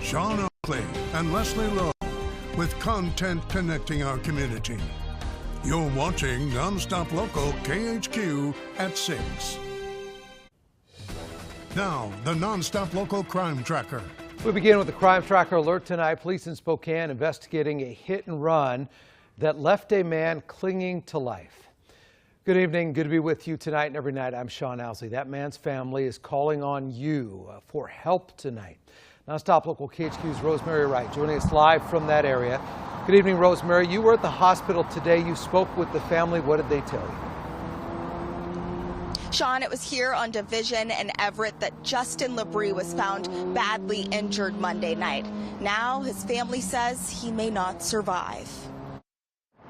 Sean Oakley and Leslie Lowe, with content connecting our community. You're watching NonStop Local KHQ at 6. Now, the NonStop Local Crime Tracker. We begin with the Crime Tracker alert tonight. Police in Spokane investigating a hit and run that left a man clinging to life. Good evening. Good to be with you tonight and every night. I'm Sean Owsley. That man's family is calling on you for help tonight. NonStop Local KHQ's Rosemary Wright joining us live from that area. Good evening, Rosemary. You were at the hospital today. You spoke with the family. What did they tell you? Sean, it was here on Division and Everett that Justin Labrie was found badly injured Monday night. Now his family says he may not survive.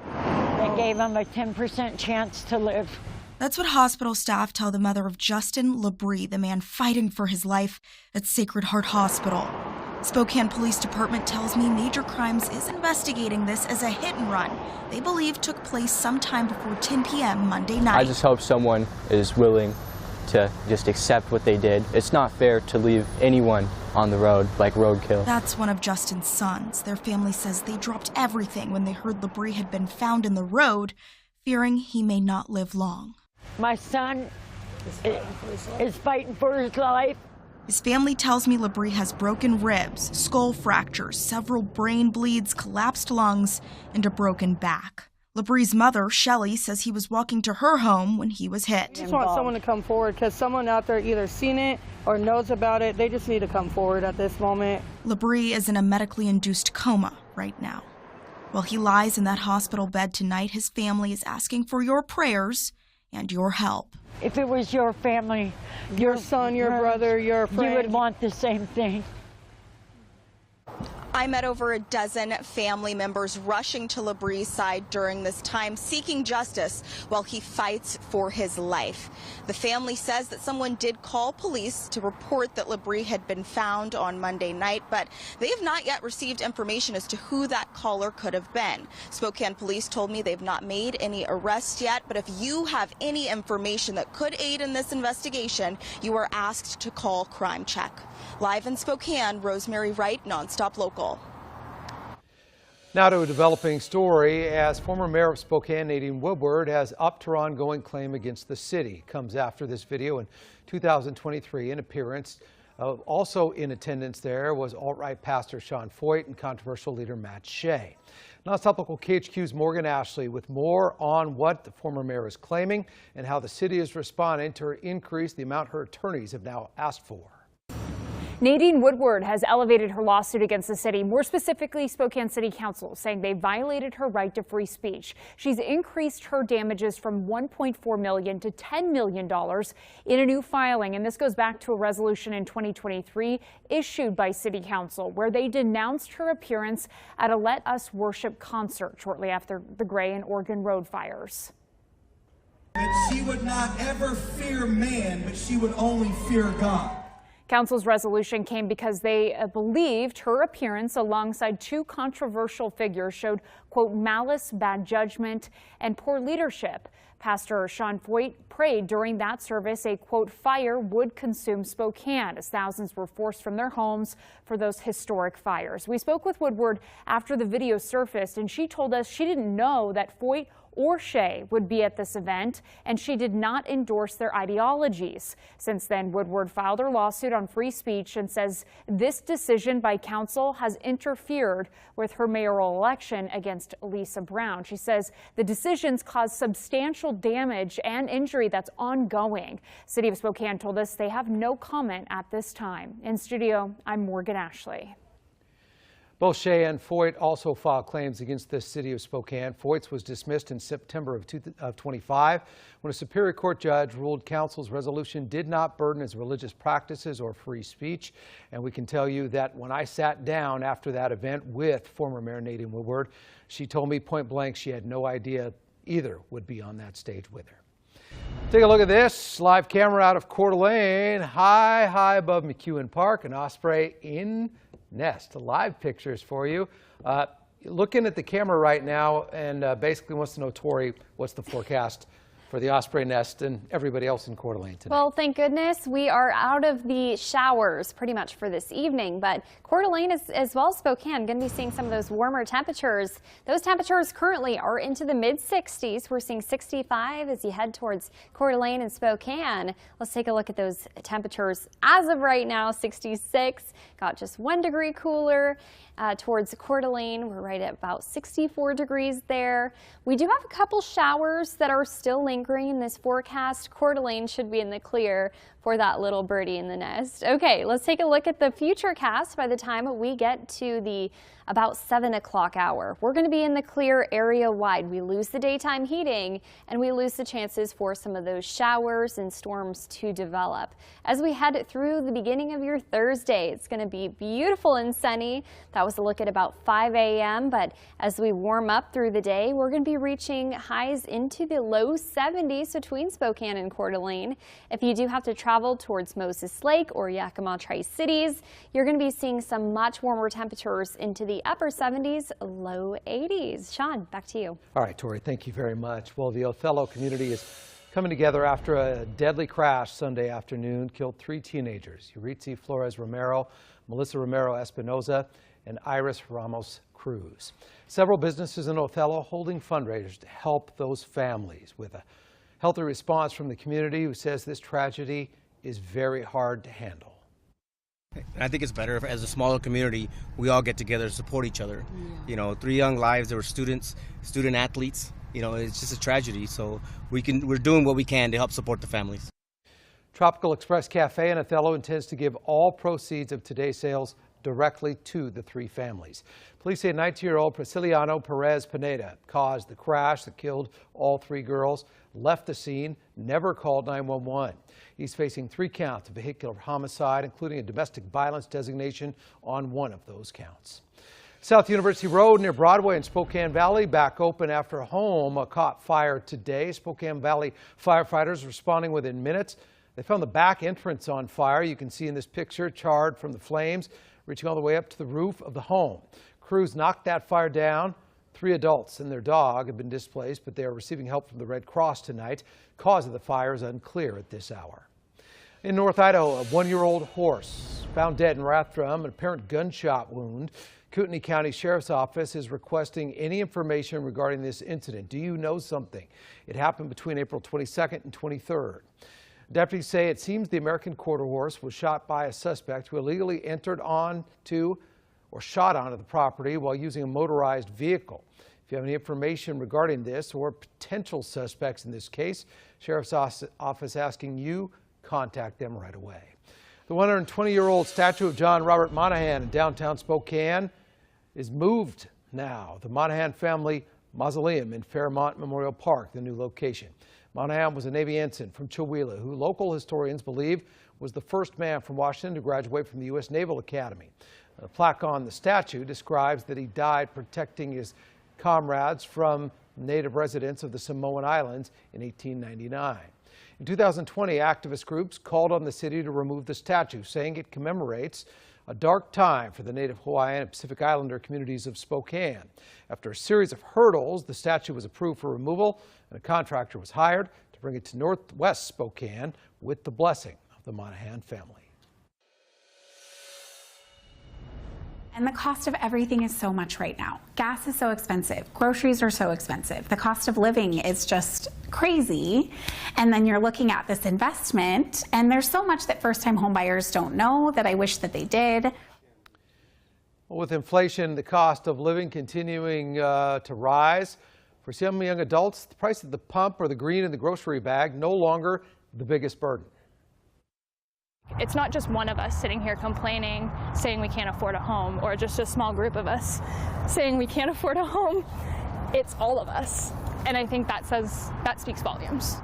They gave him a 10% chance to live. That's what hospital staff tell the mother of Justin Labrie, the man fighting for his life at Sacred Heart Hospital. Spokane Police Department tells me Major Crimes is investigating this as a hit and run they believe took place sometime before 10 p.m. Monday night. I just hope someone is willing to just accept what they did. It's not fair to leave anyone on the road like roadkill. That's one of Justin's sons. Their family says they dropped everything when they heard Labrie had been found in the road, fearing he may not live long. My son is fighting for his life. His family tells me Labrie has broken ribs, skull fractures, several brain bleeds, collapsed lungs, and a broken back. Labrie's mother, Shelley, says he was walking to her home when he was hit. I just want someone to come forward because someone out there either seen it or knows about it. They just need to come forward at this moment. Labrie is in a medically induced coma right now. While he lies in that hospital bed tonight, his family is asking for your prayers and your help. If it was your family, your son, your brother, your friend, you would want the same thing. I met over a dozen family members rushing to Labrie's side during this time, seeking justice while he fights for his life. The family says that someone did call police to report that Labrie had been found on Monday night, but they have not yet received information as to who that caller could have been. Spokane police told me they've not made any arrests yet, but if you have any information that could aid in this investigation, you are asked to call Crime Check. Live in Spokane, Rosemary Wright, NonStop Local. Now to a developing story, as former mayor of Spokane, Nadine Woodward, has upped her ongoing claim against the city. Comes after this video in 2023, an appearance. Also in attendance there was alt-right pastor Sean Foyt and controversial leader Matt Shea. NonStop Local KHQ's Morgan Ashley with more on what the former mayor is claiming and how the city is responding to increase the amount her attorneys have now asked for. Nadine Woodward has elevated her lawsuit against the city, more specifically Spokane City Council, saying they violated her right to free speech. She's increased her damages from $1.4 million to $10 million in a new filing, and this goes back to a resolution in 2023 issued by City Council, where they denounced her appearance at a Let Us Worship concert shortly after the Gray and Oregon Road fires. That she would not ever fear man, but she would only fear God. Council's resolution came because they believed her appearance alongside two controversial figures showed, quote, malice, bad judgment, and poor leadership. Pastor Sean Foyt prayed during that service a, quote, fire would consume Spokane as thousands were forced from their homes for those historic fires. We spoke with Woodward after the video surfaced, and she told us she didn't know that Foyt or Shea would be at this event, and she did not endorse their ideologies. Since then, Woodward filed her lawsuit on free speech and says this decision by council has interfered with her mayoral election against Lisa Brown. She says the decisions caused substantial damage and injury that's ongoing. City of Spokane told us they have no comment at this time. In studio, I'm Morgan Ashley. Both Shea and Foyt also filed claims against the city of Spokane. Foyt's was dismissed in September of 25 when a Superior Court judge ruled council's resolution did not burden his religious practices or free speech. And we can tell you that when I sat down after that event with former Mayor Nadine Woodward, she told me point blank she had no idea either would be on that stage with her. Take a look at this live camera out of Coeur d'Alene, high above McEwen Park, an osprey in nest. Live pictures for you. Looking at the camera right now, and basically wants to know, Tori, what's the forecast for the Osprey Nest and everybody else in Coeur d'Alene today. Well, thank goodness we are out of the showers pretty much for this evening, but Coeur d'Alene as well as Spokane going to be seeing some of those warmer temperatures. Those temperatures currently are into the mid-60s. We're seeing 65 as you head towards Coeur d'Alene and Spokane. Let's take a look at those temperatures. As of right now, 66, got just 1 degree cooler. Towards Coeur d'Alene, we're right at about 64 degrees there. We do have a couple showers that are still lingering in this forecast. Coeur d'Alene should be in the clear for that little birdie in the nest. Okay, let's take a look at the futurecast by the time we get to the about 7 o'clock hour. We're going to be in the clear area wide. We lose the daytime heating and we lose the chances for some of those showers and storms to develop. As we head through the beginning of your Thursday, it's going to be beautiful and sunny. That was a look at about 5 a.m. But as we warm up through the day, we're going to be reaching highs into the low 70s between Spokane and Coeur d'Alene. If you do have to travel towards Moses Lake or Yakima Tri-Cities, you're going to be seeing some much warmer temperatures into the upper 70s, low 80s. Sean, back to you. All right, Tori, thank you very much. Well, the Othello community is coming together after a deadly crash Sunday afternoon killed 3 teenagers, Yuritsi Flores Romero, Melissa Romero Espinoza, and Iris Ramos Cruz. Several businesses in Othello holding fundraisers to help those families with a healthy response from the community who says this tragedy is very hard to handle. I think it's better if, as a smaller community, we all get together to support each other. Yeah. You know, 3 young lives, they were student athletes. You know, it's just a tragedy. So we're doing what we can to help support the families. Tropical Express Cafe in Othello intends to give all proceeds of today's sales directly to the 3 families. Police say 19-year-old Prisciliano Perez Pineda caused the crash that killed all 3 girls, left the scene, never called 911. He's facing 3 counts of vehicular homicide, including a domestic violence designation on 1 of those counts. South University Road near Broadway in Spokane Valley back open after a home caught fire today. Spokane Valley firefighters responding within minutes. They found the back entrance on fire. You can see in this picture, charred from the flames, reaching all the way up to the roof of the home. Crews knocked that fire down. 3 adults and their dog have been displaced, but they are receiving help from the Red Cross tonight. Cause of the fire is unclear at this hour. In North Idaho, a 1-year-old horse found dead in Rathdrum, an apparent gunshot wound. Kootenai County Sheriff's Office is requesting any information regarding this incident. Do you know something? It happened between April 22nd and 23rd. Deputies say it seems the American quarter horse was shot by a suspect who illegally entered onto or shot onto the property while using a motorized vehicle. If you have any information regarding this or potential suspects in this case, Sheriff's Office asking you contact them right away. The 120-year-old statue of John Robert Monahan in downtown Spokane is moved now. The Monahan family mausoleum in Fairmont Memorial Park, the new location. Monahan was a Navy ensign from Chewelah, who local historians believe was the first man from Washington to graduate from the U.S. Naval Academy. The plaque on the statue describes that he died protecting his comrades from native residents of the Samoan Islands in 1899. In 2020, activist groups called on the city to remove the statue, saying it commemorates a dark time for the Native Hawaiian and Pacific Islander communities of Spokane. After a series of hurdles, the statue was approved for removal, and a contractor was hired to bring it to northwest Spokane with the blessing of the Monahan family. And the cost of everything is so much right now. Gas is so expensive. Groceries are so expensive. The cost of living is just crazy. And then you're looking at this investment, and there's so much that first-time home buyers don't know that I wish that they did. Well, with inflation, the cost of living continuing to rise, for some young adults, the price at the pump or the green in the grocery bag no longer the biggest burden. It's not just one of us sitting here complaining, saying we can't afford a home, or just a small group of us saying we can't afford a home. It's all of us. And I think that speaks volumes.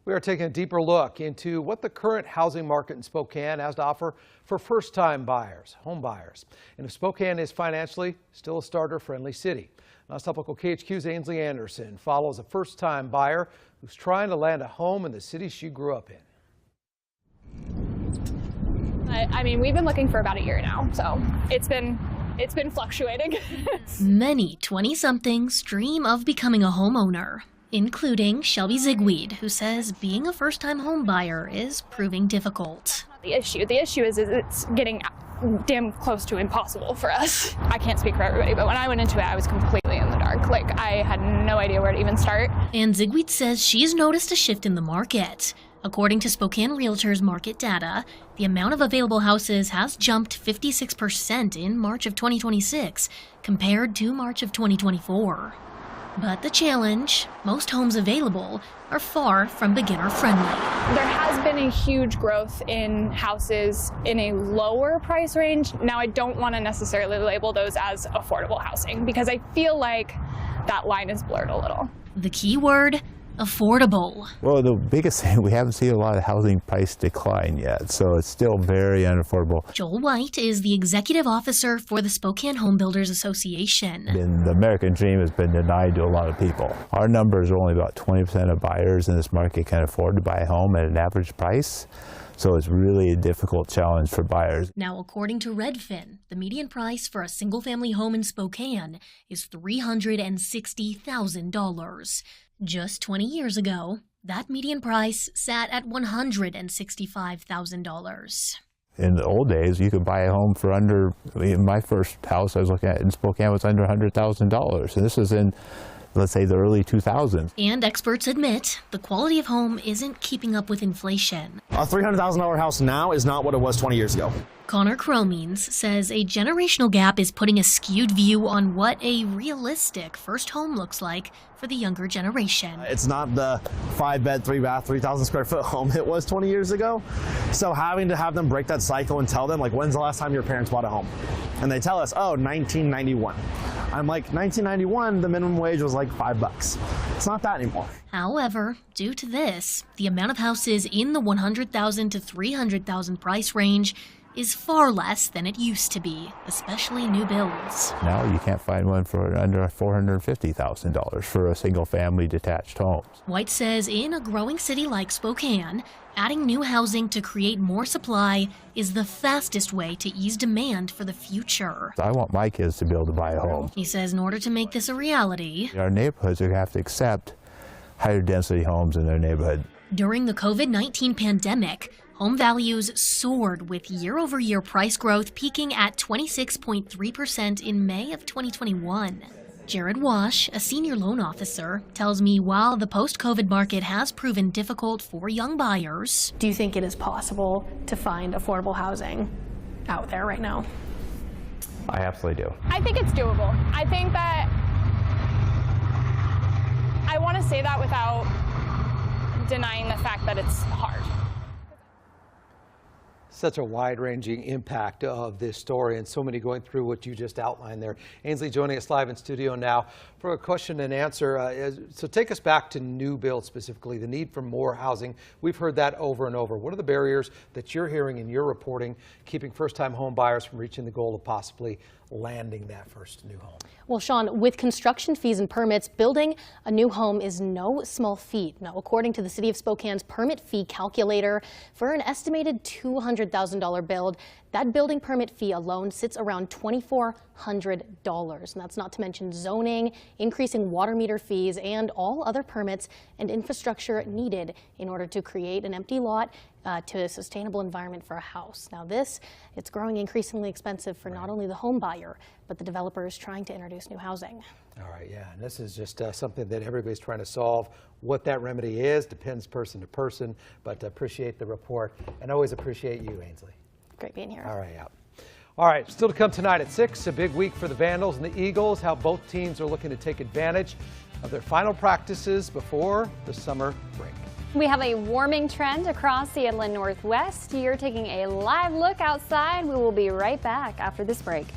We are taking a deeper look into what the current housing market in Spokane has to offer for first-time buyers, home buyers. And if Spokane is financially still a starter-friendly city. NonStop Local KHQ's Ainsley Anderson follows a first-time buyer who's trying to land a home in the city she grew up in. I mean, we've been looking for about a year now, so it's been fluctuating. Many 20-somethings dream of becoming a homeowner. including Shelby Zigweed, who says being a first-time home buyer is proving difficult. The issue is it's getting damn close to impossible for us. I can't speak for everybody, but when I went into it, I was completely in the dark. Like, I had no idea where to even start. And Zigweed says she's noticed a shift in the market. According to Spokane Realtors market data, the amount of available houses has jumped 56% in March of 2026 compared to March of 2024. But the challenge, most homes available are far from beginner friendly. There has been a huge growth in houses in a lower price range. Now, I don't want to necessarily label those as affordable housing because I feel like that line is blurred a little. The key word, affordable. Well, the biggest thing, we haven't seen a lot of housing price decline yet, so it's still very unaffordable. Joel White is the executive officer for the Spokane Home Builders Association. And the American dream has been denied to a lot of people. Our numbers are only about 20% of buyers in this market can afford to buy a home at an average price. So it's really a difficult challenge for buyers. Now, according to Redfin, the median price for a single-family home in Spokane is $360,000. Just 20 years ago, that median price sat at $165,000. In the old days, you could buy a home for under, my first house I was looking at in Spokane was under $100,000. And this was in, let's say, the early 2000s. And experts admit the quality of home isn't keeping up with inflation. A $300,000 house now is not what it was 20 years ago. Connor Cromines says a generational gap is putting a skewed view on what a realistic first home looks like for the younger generation. It's not the 5-bed, 3-bath, 3,000 square foot home it was 20 years ago. So having to have them break that cycle and tell them, like, when's the last time your parents bought a home? And they tell us, oh, 1991. I'm like, 1991, the minimum wage was like $5. It's not that anymore. However, due to this, the amount of houses in the $100,000 to $300,000 price range is far less than it used to be, especially new builds. Now you can't find one for under $450,000 for a single-family detached home. White says in a growing city like Spokane, adding new housing to create more supply is the fastest way to ease demand for the future. I want my kids to be able to buy a home. He says in order to make this a reality, our neighborhoods are going to have to accept higher density homes in their neighborhood. During the COVID-19 pandemic, home values soared with year-over-year price growth peaking at 26.3% in May of 2021. Jared Wash, a senior loan officer, tells me while the post-COVID market has proven difficult for young buyers. Do you think it is possible to find affordable housing out there right now? I absolutely do. I think it's doable. I think that I want to say that without denying the fact that it's hard. Such a wide-ranging impact of this story, and so many going through what you just outlined there. Ainsley joining us live in studio now for a question and answer. So take us back to new build specifically, the need for more housing. We've heard that over and over. What are the barriers that you're hearing in your reporting keeping first-time home buyers from reaching the goal of possibly landing that first new home? Well, Sean, with construction fees and permits, building a new home is no small feat. Now, according to the City of Spokane's permit fee calculator, for an estimated $200,000 build, that building permit fee alone sits around $2,400. And that's not to mention zoning, increasing water meter fees, and all other permits and infrastructure needed in order to create an empty lot to a sustainable environment for a house. Now it's growing increasingly expensive for not only the home buyer, but the developers trying to introduce new housing. All right, yeah, and this is just something that everybody's trying to solve. What that remedy is depends person to person, but appreciate the report and always appreciate you, Ainsley. Great being here. All right, yeah. All right, still to come tonight at 6, a big week for the Vandals and the Eagles, how both teams are looking to take advantage of their final practices before the summer break. We have a warming trend across the Inland Northwest. You're taking a live look outside. We will be right back after this break.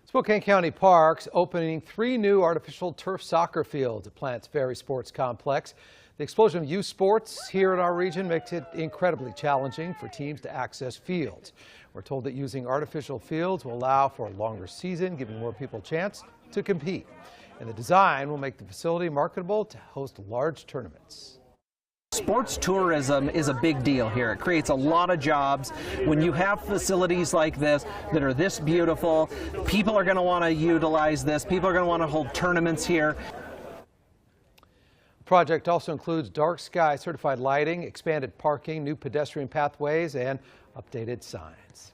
Spokane County Parks opening 3 new artificial turf soccer fields at Plants Ferry Sports Complex. The explosion of youth sports here in our region makes it incredibly challenging for teams to access fields. We're told that using artificial fields will allow for a longer season, giving more people a chance to compete. And the design will make the facility marketable to host large tournaments. Sports tourism is a big deal here. It creates a lot of jobs. When you have facilities like this that are this beautiful, people are going to want to utilize this. People are going to want to hold tournaments here. The project also includes dark sky certified lighting, expanded parking, new pedestrian pathways, and updated signs.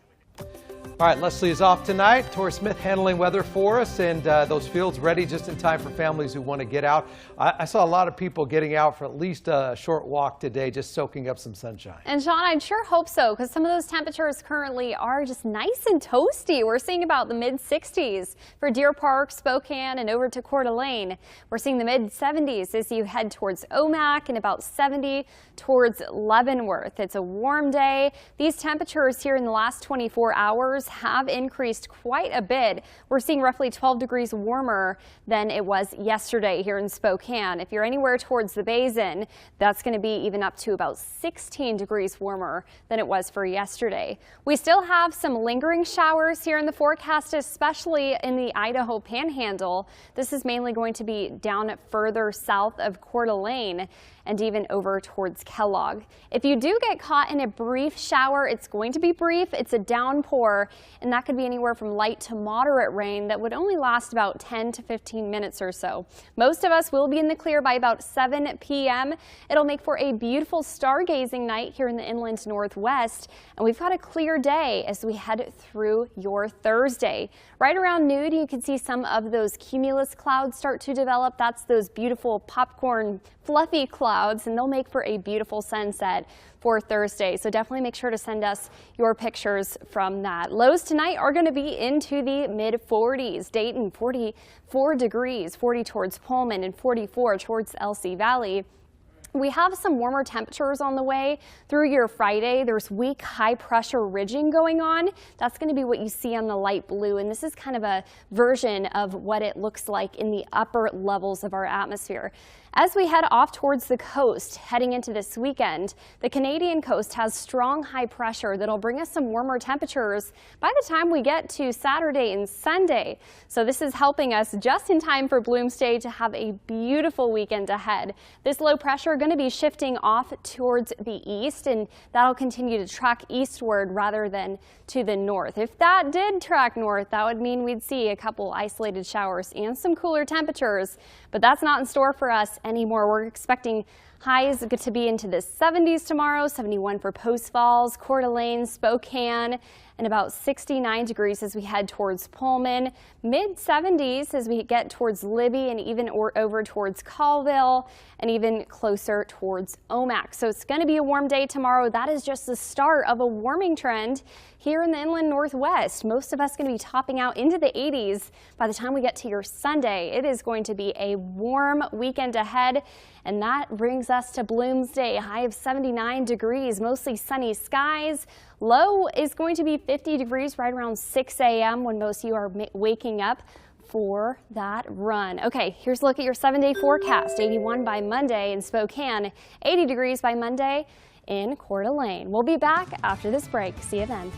All right, Leslie is off tonight. Tori Smith handling weather for us, and those fields ready just in time for families who want to get out. I saw a lot of people getting out for at least a short walk today, just soaking up some sunshine. And Sean, I sure hope so, because some of those temperatures currently are just nice and toasty. We're seeing about the mid-60s for Deer Park, Spokane, and over to Coeur d'Alene. We're seeing the mid-70s as you head towards Omak and about 70 towards Leavenworth. It's a warm day. These temperatures here in the last 24 hours have increased quite a bit. We're seeing roughly 12 degrees warmer than it was yesterday here in Spokane. If you're anywhere towards the basin, that's going to be even up to about 16 degrees warmer than it was for yesterday. We still have some lingering showers here in the forecast, especially in the Idaho Panhandle. This is mainly going to be down further south of Coeur d'Alene and even over towards Kellogg. If you do get caught in a brief shower, it's going to be brief. It's a downpour, and that could be anywhere from light to moderate rain that would only last about 10 to 15 minutes or so. Most of us will be in the clear by about 7 p.m. It'll make for a beautiful stargazing night here in the inland northwest, and we've got a clear day as we head through your Thursday. Right around noon, you can see some of those cumulus clouds start to develop. That's those beautiful popcorn fluffy clouds clouds, and they'll make for a beautiful sunset for Thursday. So definitely make sure to send us your pictures from that. Lows tonight are going to be into the mid-40s. Dayton 44 degrees, 40 towards Pullman and 44 towards LC Valley. We have some warmer temperatures on the way through your Friday. There's weak high pressure ridging going on. That's going to be what you see on the light blue, and this is kind of a version of what it looks like in the upper levels of our atmosphere. As we head off towards the coast, heading into this weekend, the Canadian coast has strong high pressure that'll bring us some warmer temperatures by the time we get to Saturday and Sunday. So this is helping us just in time for Bloomsday to have a beautiful weekend ahead. This low pressure going to be shifting off towards the east, and that'll continue to track eastward rather than to the north. If that did track north, that would mean we'd see a couple isolated showers and some cooler temperatures, but that's not in store for us anymore. We're expecting highs to be into the 70s tomorrow, 71 for Post Falls, Coeur d'Alene, Spokane, and about 69 degrees as we head towards Pullman, mid-70s as we get towards Libby and even over towards Colville and even closer towards Omak. So it's going to be a warm day tomorrow. That is just the start of a warming trend here in the inland northwest. Most of us going to be topping out into the 80s by the time we get to your Sunday. It is going to be a warm weekend ahead, and that brings us to Bloomsday, high of 79 degrees, mostly sunny skies. Low is going to be 50 degrees right around 6 a.m. when most of you are waking up for that run. Okay, here's a look at your 7-day forecast. 81 by Monday in Spokane, 80 degrees by Monday in Coeur d'Alene. We'll be back after this break. See you then.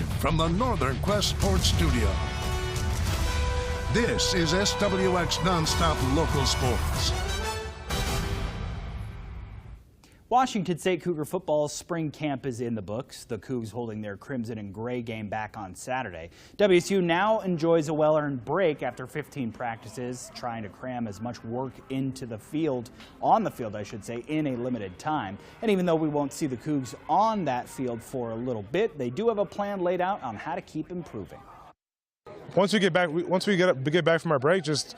Live from the Northern Quest Sports Studio. This is SWX NonStop Local Sports. Washington State Cougar football's spring camp is in the books. The Cougs holding their crimson and gray game back on Saturday. WSU now enjoys a well-earned break after 15 practices, trying to cram as much work into the field, on the field I should say, in a limited time. And even though we won't see the Cougs on that field for a little bit, they do have a plan laid out on how to keep improving. Once we get back from our break, just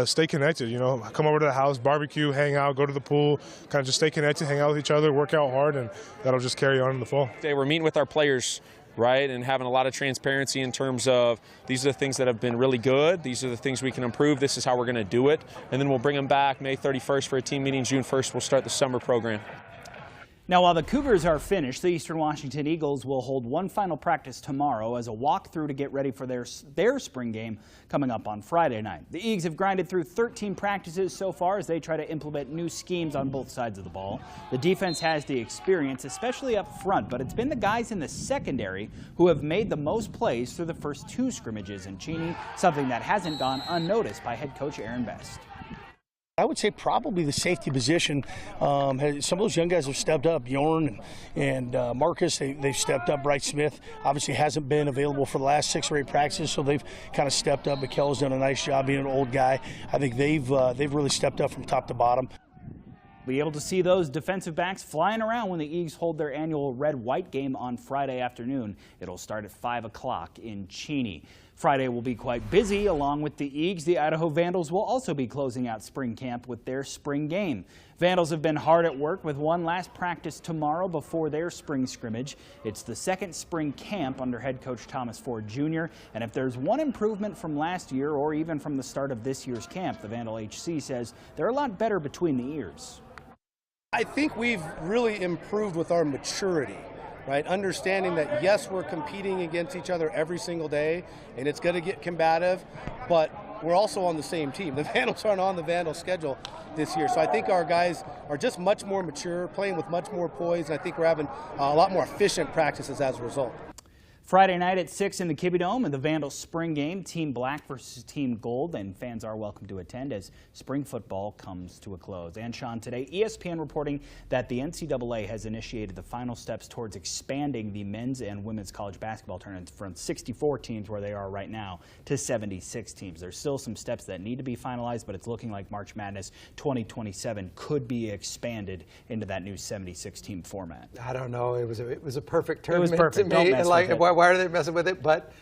stay connected. You know, come over to the house, barbecue, hang out, go to the pool, kind of just stay connected, hang out with each other, work out hard, and that'll just carry on in the fall. We're meeting with our players, right, and having a lot of transparency in terms of these are the things that have been really good. These are the things we can improve. This is how we're going to do it, and then we'll bring them back May 31st for a team meeting. June 1st, we'll start the summer program. Now, while the Cougars are finished, the Eastern Washington Eagles will hold one final practice tomorrow as a walkthrough to get ready for their spring game coming up on Friday night. The Eagles have grinded through 13 practices so far as they try to implement new schemes on both sides of the ball. The defense has the experience, especially up front, but it's been the guys in the secondary who have made the most plays through the first two scrimmages in Cheney, something that hasn't gone unnoticed by head coach Aaron Best. I would say probably the safety position. Some of those young guys have stepped up. Bjorn and Marcus, they've stepped up. Bryce Smith obviously hasn't been available for the last 6 or 8 practices, so they've kind of stepped up. Mikkel's done a nice job being an old guy. I think they've really stepped up from top to bottom. Be able to see those defensive backs flying around when the Eagles hold their annual red-white game on Friday afternoon. It'll start at 5 o'clock in Cheney. Friday will be quite busy. Along with the Eagles, the Idaho Vandals will also be closing out spring camp with their spring game. Vandals have been hard at work with one last practice tomorrow before their spring scrimmage. It's the second spring camp under head coach Thomas Ford Jr. And if there's one improvement from last year or even from the start of this year's camp, the Vandal HC says they're a lot better between the ears. I think we've really improved with our maturity, right? Understanding that, yes, we're competing against each other every single day, and it's going to get combative, but we're also on the same team. The Vandals aren't on the Vandal schedule this year, so I think our guys are just much more mature, playing with much more poise, and I think we're having a lot more efficient practices as a result. Friday night at 6 in the Kibbe Dome and the Vandals spring game, Team Black versus Team Gold, and fans are welcome to attend as spring football comes to a close. And Sean, today ESPN reporting that the NCAA has initiated the final steps towards expanding the men's and women's college basketball tournaments from 64 teams where they are right now to 76 teams. There's still some steps that need to be finalized, but it's looking like March Madness 2027 could be expanded into that new 76 team format. I don't know. It was a perfect tournament. It was perfect. To me. Don't mess with it. Why are they messing with it? But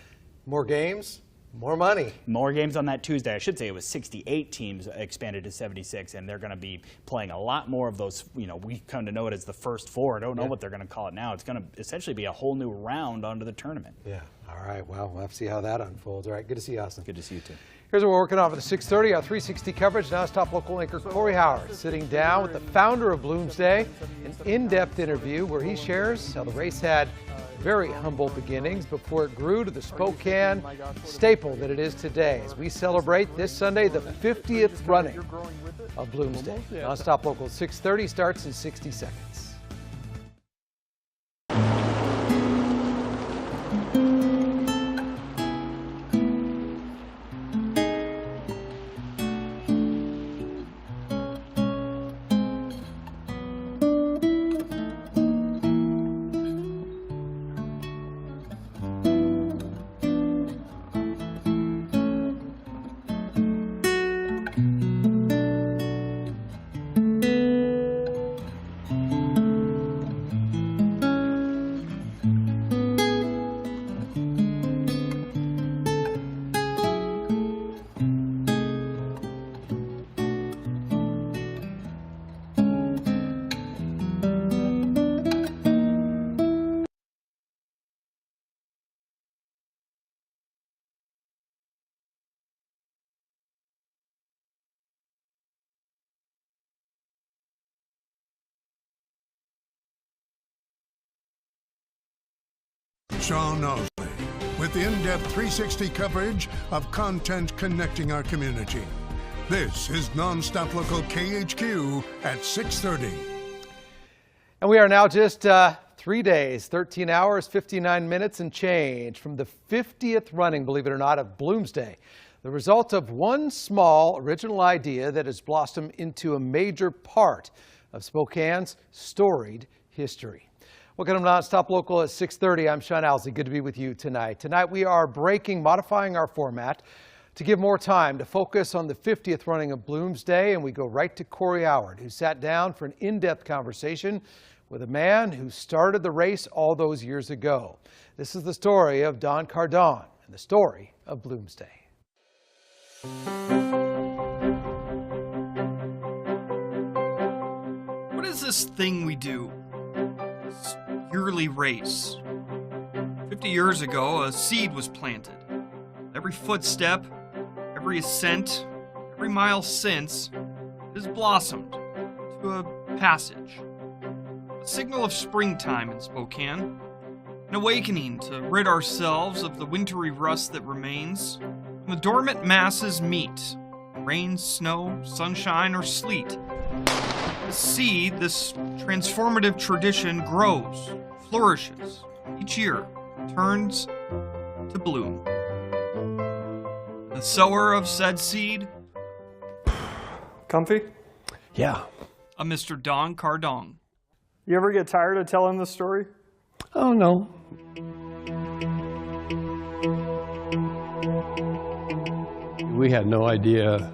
more games, more money. More games on that Tuesday. I should say it was 68 teams expanded to 76, and they're going to be playing a lot more of those. You know, we come to know it as the first four. I don't know what they're going to call it now. It's going to essentially be a whole new round onto the tournament. Yeah. All right. Well, we'll have to see how that unfolds. All right. Good to see you, Austin. Good to see you, too. Here's what we're working on for the 6:30, our 360 coverage. NonStop Local anchor Corey Howard sitting down with the founder of Bloomsday, an in-depth interview where he shares how the race had very humble beginnings before it grew to the Spokane staple that it is today as we celebrate this Sunday the 50th running of Bloomsday. NonStop Local 6:30 starts in 60 seconds. Sean Osley with in-depth 360 coverage of content connecting our community. This is NonStop Local KHQ at 6:30. And we are now just 3 days, 13 hours, 59 minutes and change from the 50th running, believe it or not, of Bloomsday. The result of one small original idea that has blossomed into a major part of Spokane's storied history. Welcome to NonStop Local at 6:30. I'm Sean Owsley. Good to be with you tonight. Tonight we are modifying our format to give more time to focus on the 50th running of Bloomsday, and we go right to Corey Howard, who sat down for an in-depth conversation with a man who started the race all those years ago. This is the story of Don Cardon and the story of Bloomsday. What is this thing we do? This yearly race. 50 years ago, a seed was planted. Every footstep, every ascent, every mile since has blossomed to a passage. A signal of springtime in Spokane. An awakening to rid ourselves of the wintry rust that remains. When the dormant masses meet, rain, snow, sunshine, or sleet. The seed, this transformative tradition, grows, flourishes, each year turns to bloom. The sower of said seed? Comfy? Yeah. A Mr. Don Cardon. You ever get tired of telling the story? Oh, no. We had no idea,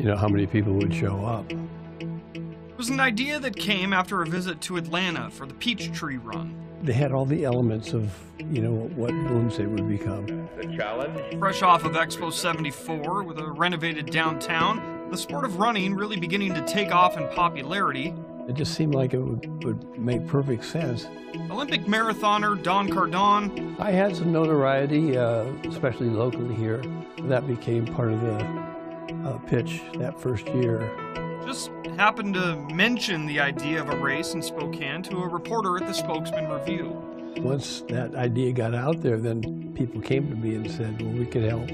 how many people would show up. It was an idea that came after a visit to Atlanta for the Peachtree Run. They had all the elements of, what Bloomsday would become. The challenge? Fresh off of Expo 74 with a renovated downtown, the sport of running really beginning to take off in popularity. It just seemed like it would make perfect sense. Olympic marathoner Don Cardon. I had some notoriety, especially locally here. That became part of the pitch that first year. Just happened to mention the idea of a race in Spokane to a reporter at the Spokesman Review. Once that idea got out there, then people came to me and said, well, we could help.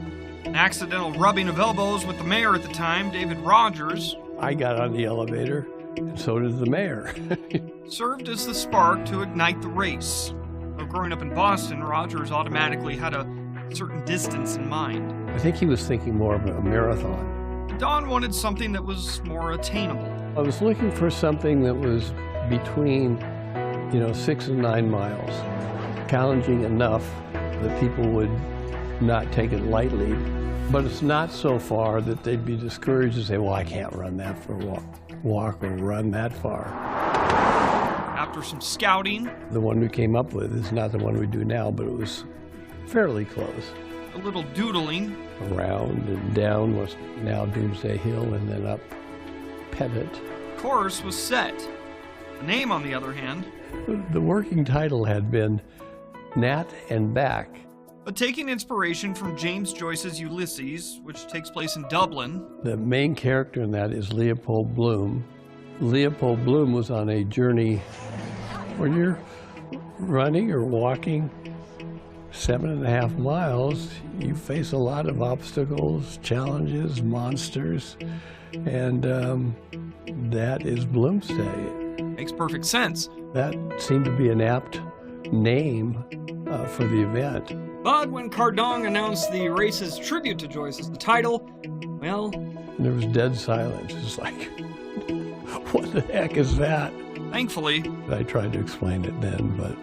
An accidental rubbing of elbows with the mayor at the time, David Rogers. I got on the elevator, and so did the mayor. Served as the spark to ignite the race. Though growing up in Boston, Rogers automatically had a certain distance in mind. I think he was thinking more of a marathon. Don wanted something that was more attainable. I was looking for something that was between, 6 and 9 miles. Challenging enough that people would not take it lightly, but it's not so far that they'd be discouraged and say, well, I can't run that for a walk or run that far. After some scouting. The one we came up with is not the one we do now, but it was fairly close. A little doodling. Around and down was now Doomsday Hill and then up Pettit. Course was set. The name, on the other hand. The working title had been Nat and Back. But taking inspiration from James Joyce's Ulysses, which takes place in Dublin. The main character in that is Leopold Bloom. Leopold Bloom was on a journey when you're running or walking 7.5 miles, you face a lot of obstacles, challenges, monsters, and that is Bloomsday. Makes perfect sense. That seemed to be an apt name for the event. But when Cardon announced the race's tribute to Joyce as the title, well... There was dead silence. It's like, what the heck is that? Thankfully... I tried to explain it then, but...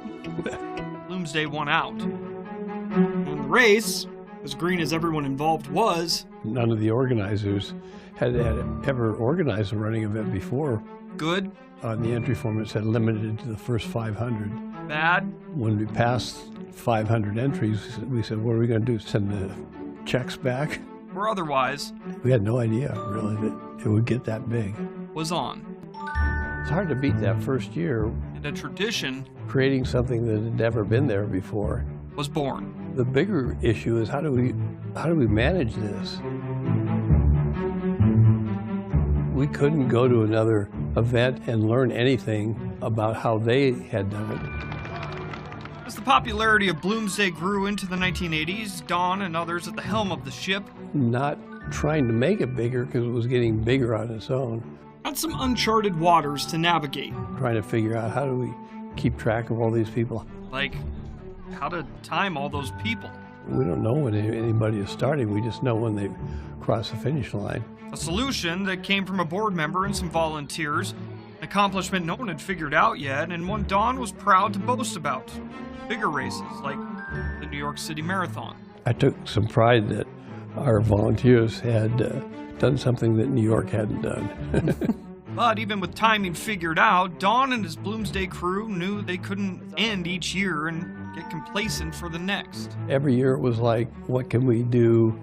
Bloomsday won out. And the race, as green as everyone involved was... None of the organizers had ever organized a running event before. Good. On the entry form it said limited to the first 500. Bad. When we passed 500 entries, we said, what are we going to do, send the checks back? Or otherwise. We had no idea, really, that it would get that big. Was on. It's hard to beat that first year. And a tradition. Creating something that had never been there before. Was born. The bigger issue is how do we manage this? We couldn't go to another event and learn anything about how they had done it. As the popularity of Bloomsday grew into the 1980s, Don and others at the helm of the ship. Not trying to make it bigger because it was getting bigger on its own. Had some uncharted waters to navigate. Trying to figure out how do keep track of all these people. Like how to time all those people. We don't know when anybody is starting. We just know when they cross the finish line. A solution that came from a board member and some volunteers. An accomplishment no one had figured out yet, and one Don was proud to boast about. Bigger races like the New York City Marathon. I took some pride that our volunteers had done something that New York hadn't done. But even with timing figured out, Don and his Bloomsday crew knew they couldn't end each year and get complacent for the next. Every year it was like, what can we do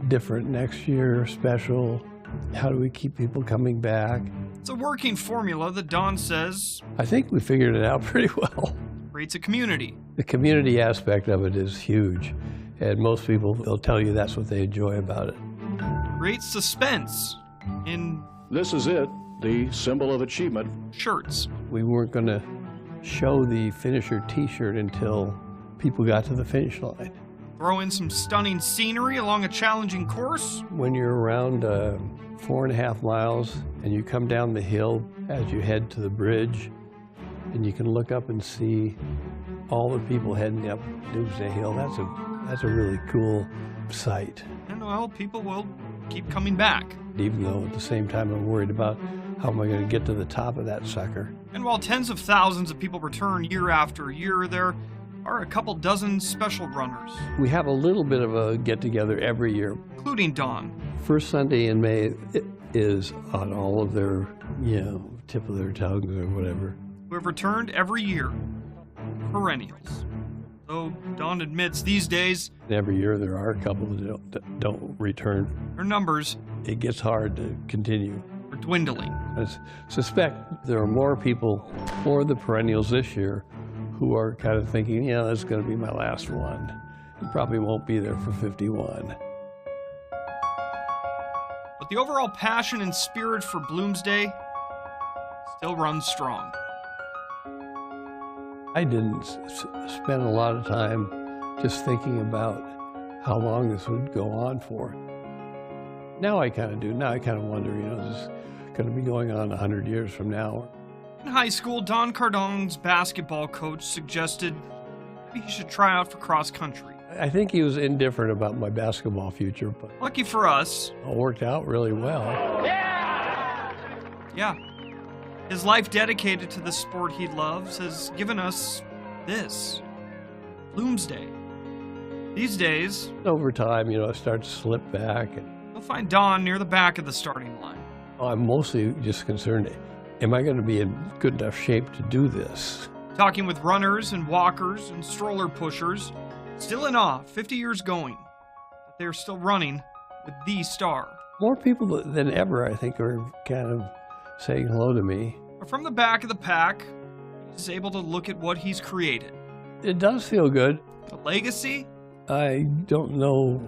different next year, special? How do we keep people coming back? It's a working formula that Don says I think we figured it out pretty well. creates a community. The community aspect of it is huge, and most people, they'll tell you that's what they enjoy about it. Creates suspense in This is it, the symbol of achievement. Shirts. We weren't going to show the finisher t-shirt until people got to the finish line. Throw in some stunning scenery along a challenging course. When you're around 4.5 miles and you come down the hill as you head to the bridge, and you can look up and see all the people heading up Doomsday Hill, that's a really cool sight. And well, people will keep coming back. Even though at the same time I'm worried about how am I going to get to the top of that sucker. And while tens of thousands of people return year after year, there are a couple dozen special runners. We have a little bit of a get-together every year. Including Don. First Sunday in May is on all of their, tip of their tongues or whatever. Who have returned every year. Perennials. Though Don admits these days, every year there are a couple that don't return. Their numbers, it gets hard to continue. Are dwindling. I suspect there are more people for the perennials this year who are kind of thinking, that's going to be my last one. It probably won't be there for 51. But the overall passion and spirit for Bloomsday still runs strong. I didn't spend a lot of time just thinking about how long this would go on for. Now I kind of do. Now I kind of wonder, is this going to be going on 100 years from now? In high school, Don Cardon's basketball coach suggested maybe he should try out for cross country. I think he was indifferent about my basketball future, but lucky for us, it worked out really well. Yeah. His life dedicated to the sport he loves has given us this, Bloomsday. These days, over time, I start to slip back. You'll find Don near the back of the starting line. I'm mostly just concerned, am I going to be in good enough shape to do this? Talking with runners and walkers and stroller pushers, still in awe, 50 years going, that they're still running with the star. More people than ever, I think, are kind of saying hello to me. But from the back of the pack, he's able to look at what he's created. It does feel good. A legacy? I don't know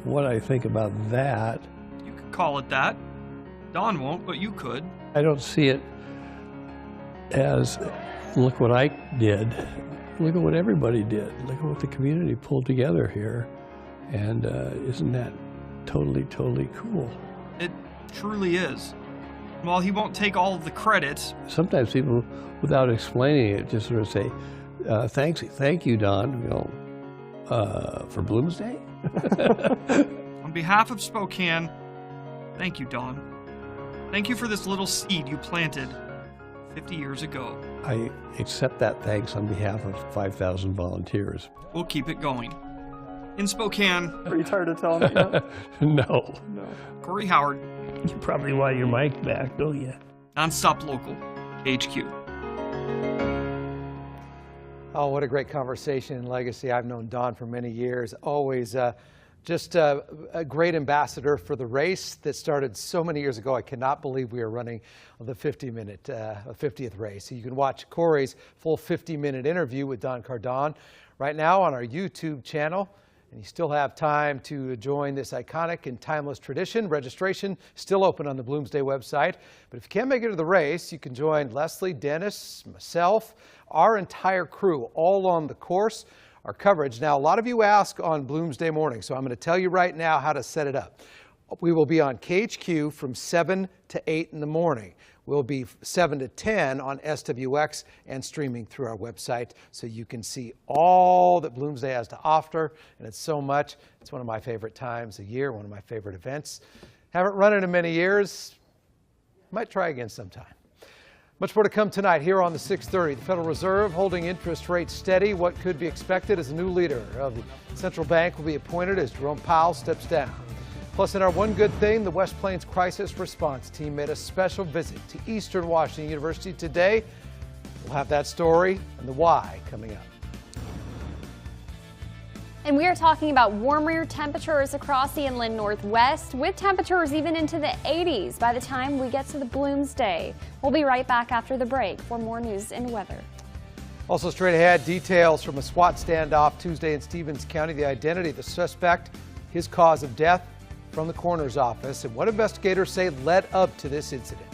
what I think about that. You could call it that. Don won't, but you could. I don't see it as, look what I did. Look at what everybody did. Look at what the community pulled together here. And isn't that totally, totally cool? It truly is. While he won't take all of the credit, sometimes people, without explaining it, just sort of say, thank you, Don, for Bloomsday. On behalf of Spokane, thank you, Don. Thank you for this little seed you planted 50 years ago. I accept that thanks on behalf of 5,000 volunteers. We'll keep it going. In Spokane. Are you tired of telling me that? No. Corey Howard. You probably want your mic back, don't you? NonStop Local KHQ. Oh, what a great conversation and legacy. I've known Don for many years. Always just a great ambassador for the race that started so many years ago. I cannot believe we are running the 50th race. So you can watch Corey's full 50-minute interview with Don Cardon right now on our YouTube channel. And you still have time to join this iconic and timeless tradition. Registration still open on the Bloomsday website. But if you can't make it to the race, you can join Leslie, Dennis, myself, our entire crew, all on the course. Our coverage. Now, a lot of you ask on Bloomsday morning, so I'm going to tell you right now how to set it up. We will be on KHQ from 7 to 8 in the morning. will be 7 to 10 on SWX and streaming through our website, so you can see all that Bloomsday has to offer, and it's so much. It's one of my favorite times of year, one of my favorite events. Haven't run it in many years. Might try again sometime. Much more to come tonight here on the 6:30. The Federal Reserve holding interest rates steady. What could be expected as a new leader of the central bank will be appointed as Jerome Powell steps down. Plus, in our One Good Thing, the West Plains Crisis Response Team made a special visit to Eastern Washington University today. We'll have that story and the why coming up. And we are talking about warmer temperatures across the inland Northwest, with temperatures even into the 80s by the time we get to the Bloomsday. We'll be right back after the break for more news and weather. Also straight ahead, details from a SWAT standoff Tuesday in Stevens County, the identity of the suspect, his cause of death from the coroner's office, and what investigators say led up to this incident.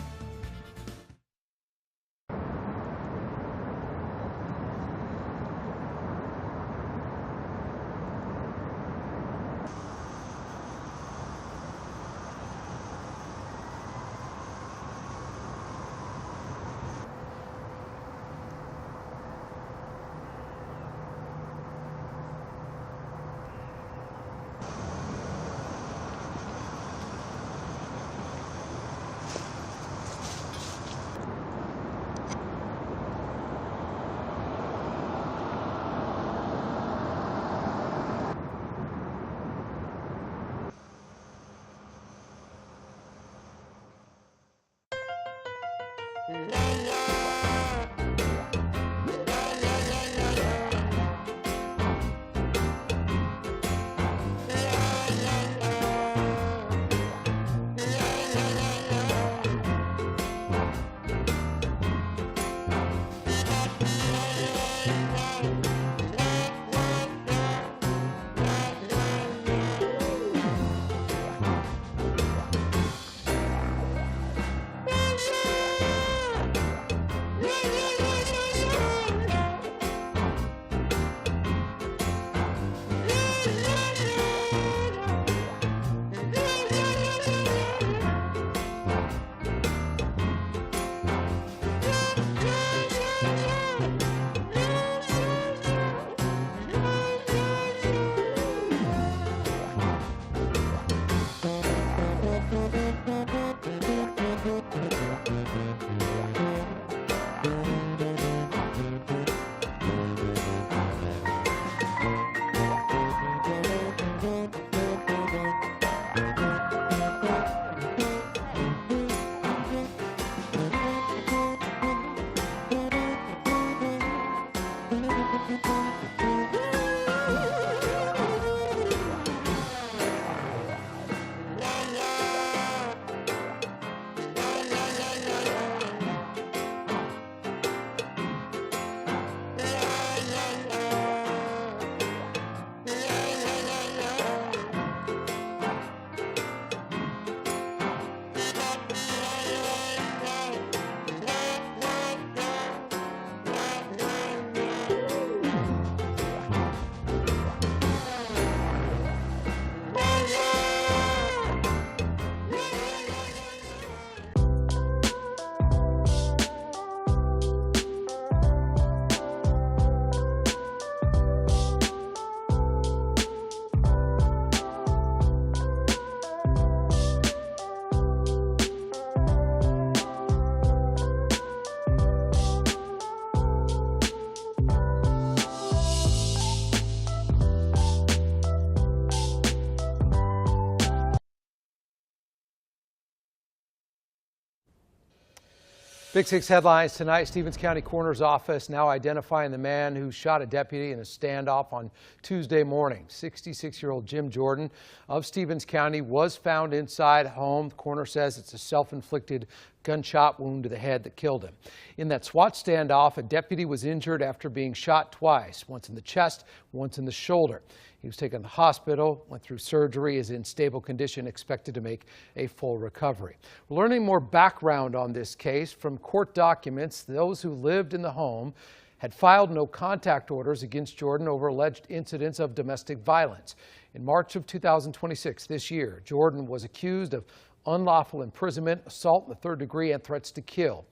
Big Six headlines tonight. Stevens County Coroner's Office now identifying the man who shot a deputy in a standoff on Tuesday morning. 66-year-old Jim Jordan of Stevens County was found inside home. The coroner says it's a self-inflicted gunshot wound to the head that killed him. In that SWAT standoff, a deputy was injured after being shot twice, once in the chest, once in the shoulder. He was taken to the hospital, went through surgery, is in stable condition, expected to make a full recovery. We're learning more background on this case from court documents. Those who lived in the home had filed no contact orders against Jordan over alleged incidents of domestic violence. In March of 2026, this year, Jordan was accused of unlawful imprisonment, assault in the third degree, and threats to kill.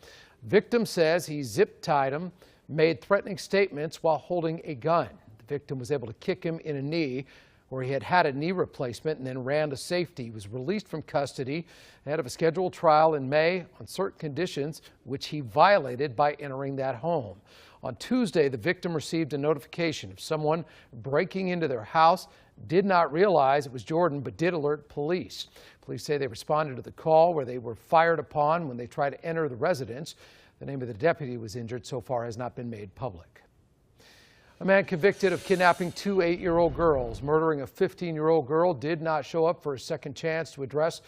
Victim says he zip-tied him, made threatening statements while holding a gun. The victim was able to kick him in a knee where he had a knee replacement and then ran to safety. He was released from custody ahead of a scheduled trial in May on certain conditions, which he violated by entering that home. On Tuesday, the victim received a notification of someone breaking into their house, did not realize it was Jordan, but did alert police. Police say they responded to the call where they were fired upon when they tried to enter the residence. The name of the deputy who was injured so far has not been made public. A man convicted of kidnapping two 8-year-old girls, murdering a 15-year-old girl, did not show up for a second chance to address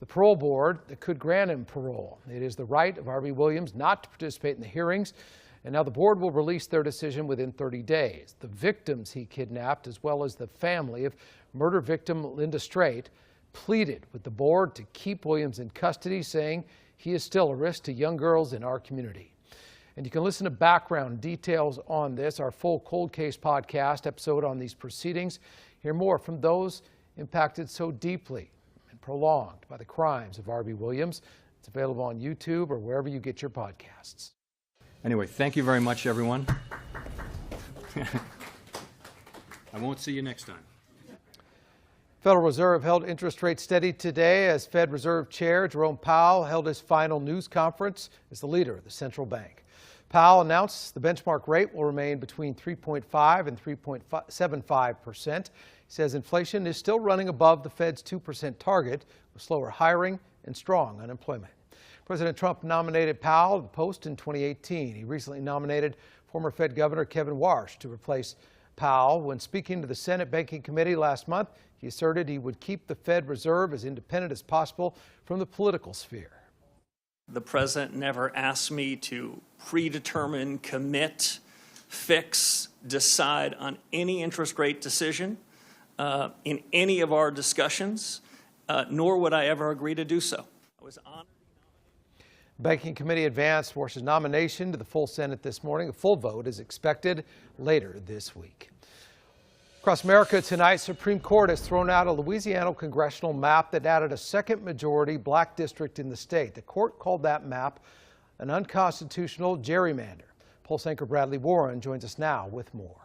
the parole board that could grant him parole. It is the right of R.B. Williams not to participate in the hearings, and now the board will release their decision within 30 days. The victims he kidnapped, as well as the family of murder victim Linda Straight, pleaded with the board to keep Williams in custody, saying he is still a risk to young girls in our community. And you can listen to background details on this, our full Cold Case podcast episode on these proceedings. Hear more from those impacted so deeply and prolonged by the crimes of R.B. Williams. It's available on YouTube or wherever you get your podcasts. Anyway, thank you very much, everyone. I won't see you next time. Federal Reserve held interest rates steady today as Fed Reserve Chair Jerome Powell held his final news conference as the leader of the central bank. Powell announced the benchmark rate will remain between 3.5 and 3.75%. He says inflation is still running above the Fed's 2% target with slower hiring and strong unemployment. President Trump nominated Powell to the post in 2018. He recently nominated former Fed Governor Kevin Warsh to replace Powell. When speaking to the Senate Banking Committee last month, he asserted he would keep the Fed Reserve as independent as possible from the political sphere. The president never asked me to predetermine, commit, fix, decide on any interest rate decision in any of our discussions, nor would I ever agree to do so. I was honored. Banking Committee advanced Warsh's nomination to the full Senate this morning. A full vote is expected later this week. Across America tonight, Supreme Court has thrown out a Louisiana congressional map that added a second majority black district in the state. The court called that map an unconstitutional gerrymander. Pulse anchor Bradley Warren joins us now with more.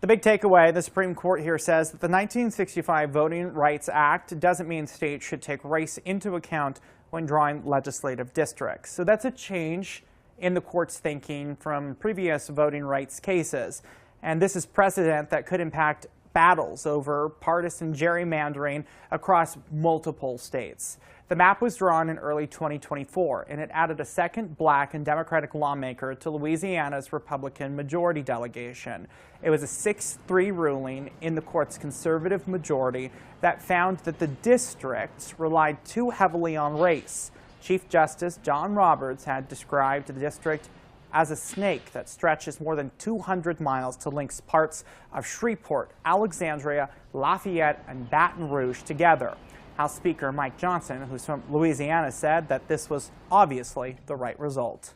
The big takeaway, the Supreme Court here says that the 1965 Voting Rights Act doesn't mean states should take race into account when drawing legislative districts. So that's a change in the court's thinking from previous voting rights cases. And this is precedent that could impact battles over partisan gerrymandering across multiple states. The map was drawn in early 2024, and it added a second black and Democratic lawmaker to Louisiana's Republican majority delegation. It was a 6-3 ruling in the court's conservative majority that found that the districts relied too heavily on race. Chief Justice John Roberts had described the district as a snake that stretches more than 200 miles to link parts of Shreveport, Alexandria, Lafayette, and Baton Rouge together. House Speaker Mike Johnson, who's from Louisiana, said that this was obviously the right result.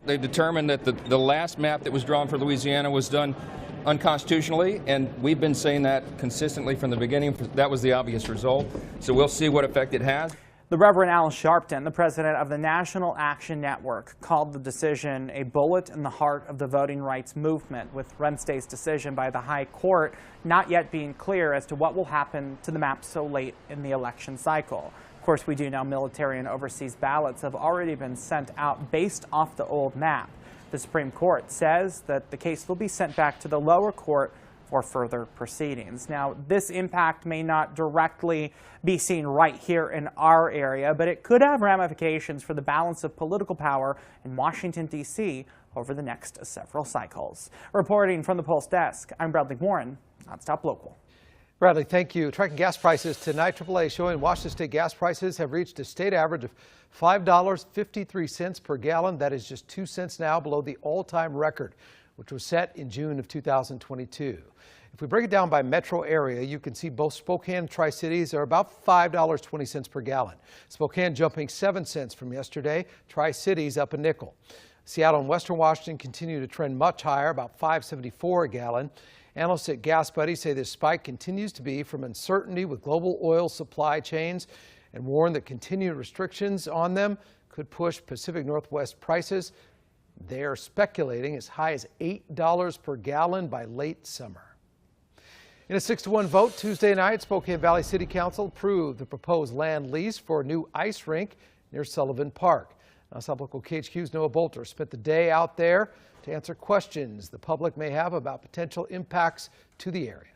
They determined that the last map that was drawn for Louisiana was done unconstitutionally, and we've been saying that consistently from the beginning. That was the obvious result. So we'll see what effect it has. The Reverend Al Sharpton, the president of the National Action Network, called the decision a bullet in the heart of the voting rights movement, with Wednesday's decision by the High Court not yet being clear as to what will happen to the map so late in the election cycle. Of course, we do know military and overseas ballots have already been sent out based off the old map. The Supreme Court says that the case will be sent back to the lower court for further proceedings. Now, this impact may not directly be seen right here in our area, but it could have ramifications for the balance of political power in Washington, D.C. over the next several cycles. Reporting from the Pulse Desk, I'm Bradley Warren, NonStop Local. Bradley, thank you. Tracking gas prices tonight, AAA showing Washington State gas prices have reached a state average of $5.53 per gallon. That is just 2 cents now below the all-time record, which was set in June of 2022. If we break it down by metro area, you can see both Spokane and Tri-Cities are about $5.20 per gallon. Spokane jumping 7 cents from yesterday, Tri-Cities up a nickel. Seattle and Western Washington continue to trend much higher, about $5.74 a gallon. Analysts at Gas Buddy say this spike continues to be from uncertainty with global oil supply chains and warned that continued restrictions on them could push Pacific Northwest prices. They are speculating as high as $8 per gallon by late summer. In a 6-1 vote Tuesday night, Spokane Valley City Council approved the proposed land lease for a new ice rink near Sullivan Park. NonStop Local KHQ's Noah Bolter spent the day out there to answer questions the public may have about potential impacts to the area.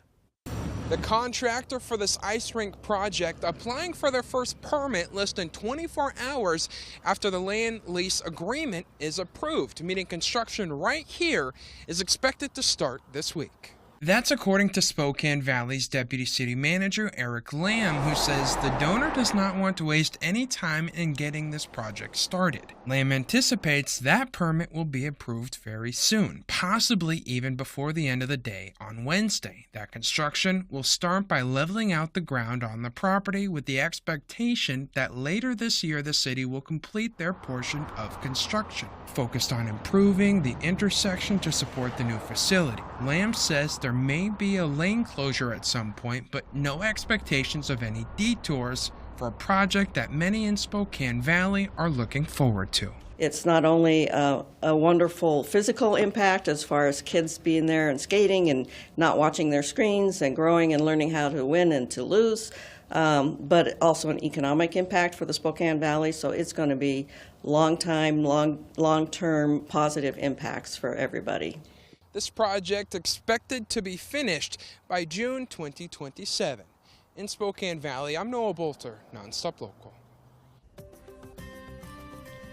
The contractor for this ice rink project applying for their first permit less than 24 hours after the land lease agreement is approved, meaning construction right here is expected to start this week. That's according to Spokane Valley's Deputy City Manager Eric Lamb, who says the donor does not want to waste any time in getting this project started. Lamb anticipates that permit will be approved very soon, possibly even before the end of the day on Wednesday. That construction will start by leveling out the ground on the property with the expectation that later this year the city will complete their portion of construction, focused on improving the intersection to support the new facility. Lamb says there may be a lane closure at some point, but no expectations of any detours for a project that many in Spokane Valley are looking forward to. It's not only a wonderful physical impact as far as kids being there and skating and not watching their screens and growing and learning how to win and to lose, but also an economic impact for the Spokane Valley. So it's going to be long-term positive impacts for everybody. This project expected to be finished by June 2027. In Spokane Valley, I'm Noah Bolter, NonStop Local.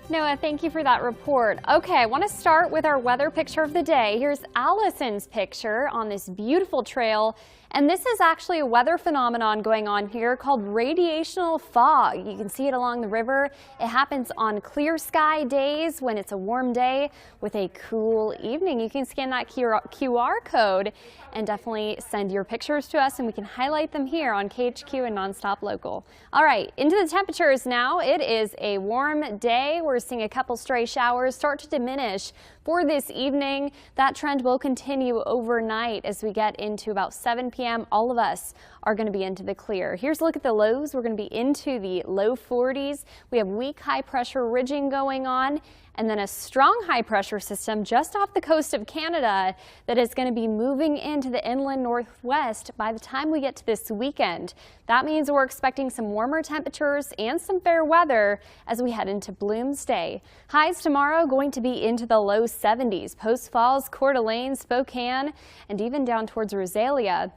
Noah, thank you for that report. Okay, I want to start with our weather picture of the day. Here's Allison's picture on this beautiful trail. And this is actually a weather phenomenon going on here called radiational fog. You can see it along the river. It happens on clear sky days when it's a warm day with a cool evening. You can scan that QR code and definitely send your pictures to us, and we can highlight them here on KHQ and NonStop Local. All right, into the temperatures now. It is a warm day. We're seeing a couple stray showers start to diminish for this evening. That trend will continue overnight as we get into about 7 p.m. All of us are going to be into the clear. Here's a look at the lows. We're going to be into the low 40s. We have weak high pressure ridging going on, and then a strong high pressure system just off the coast of Canada that is going to be moving into the inland northwest by the time we get to this weekend. That means we're expecting some warmer temperatures and some fair weather as we head into Bloomsday. Highs tomorrow going to be into the low 70s. Post Falls, Coeur d'Alene, Spokane, and even down towards Rosalia.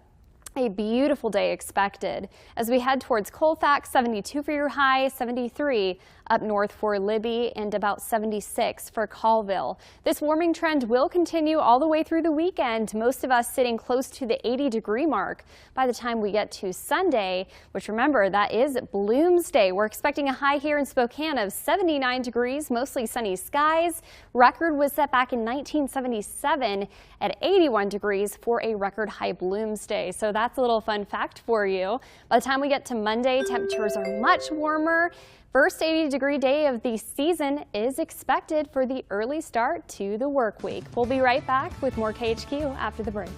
A beautiful day expected. As we head towards Colfax, 72 for your high, 73 up north for Libby, and about 76 for Colville. This warming trend will continue all the way through the weekend, most of us sitting close to the 80-degree mark by the time we get to Sunday, which remember, that is Bloomsday. We're expecting a high here in Spokane of 79 degrees, mostly sunny skies. Record was set back in 1977 at 81 degrees for a record high Bloomsday. So that's a little fun fact for you. By the time we get to Monday, temperatures are much warmer. First 80-degree day of the season is expected for the early start to the work week. We'll be right back with more KHQ after the break.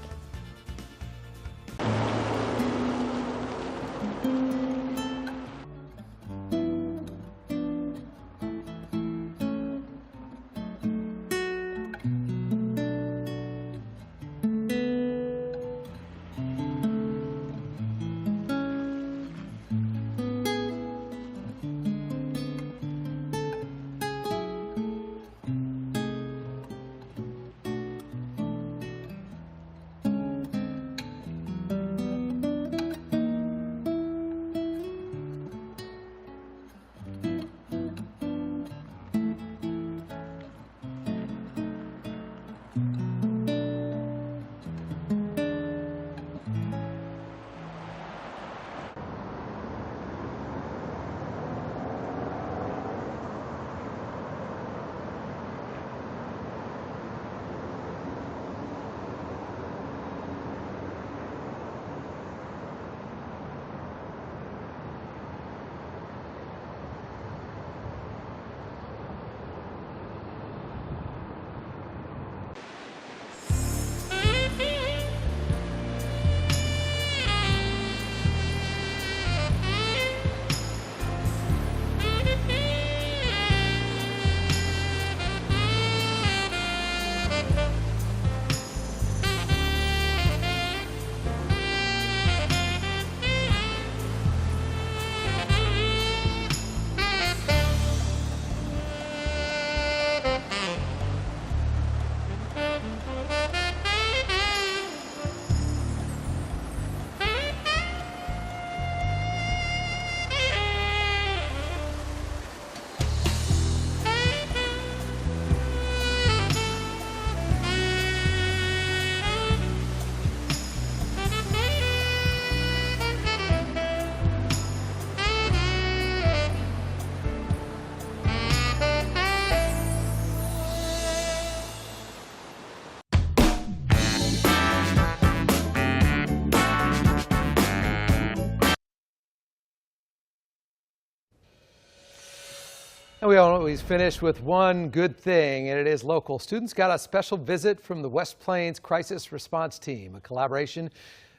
We always finish with one good thing, and it is local. Students got a special visit from the West Plains Crisis Response Team, a collaboration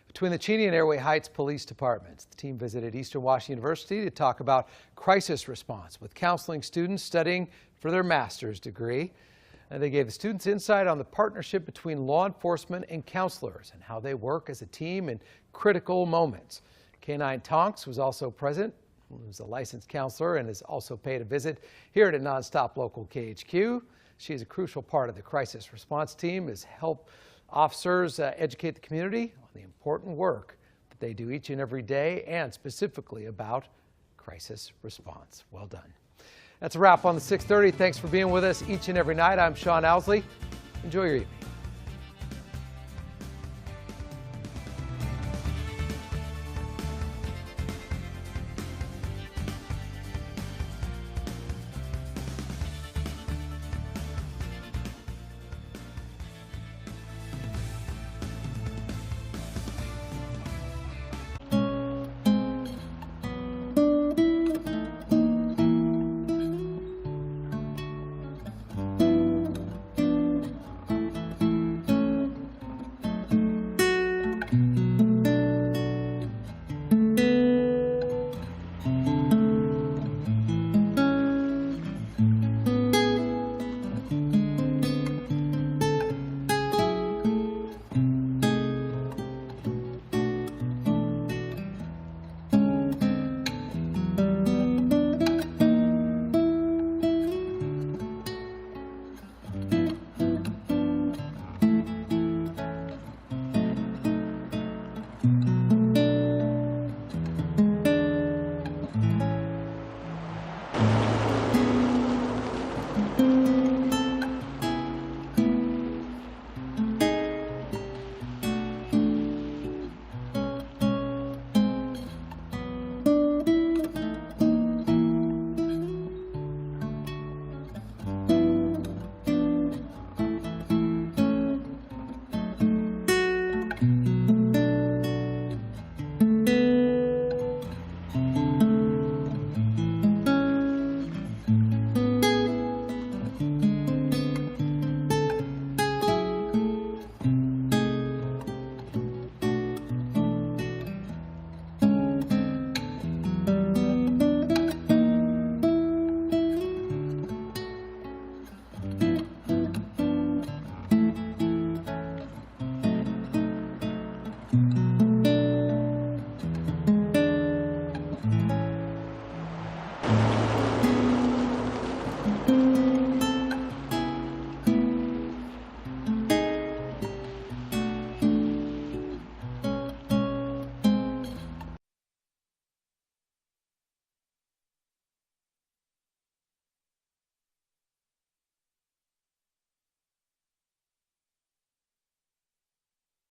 between the Cheney and Airway Heights Police Departments. The team visited Eastern Washington University to talk about crisis response with counseling students studying for their master's degree. And they gave the students insight on the partnership between law enforcement and counselors and how they work as a team in critical moments. K9 Tonks was also present, who's a licensed counselor and has also paid a visit here at NonStop Local KHQ. She is a crucial part of the crisis response team, as help officers educate the community on the important work that they do each and every day, and specifically about crisis response. Well done. That's a wrap on the 6:30. Thanks for being with us each and every night. I'm Sean Owsley. Enjoy your evening.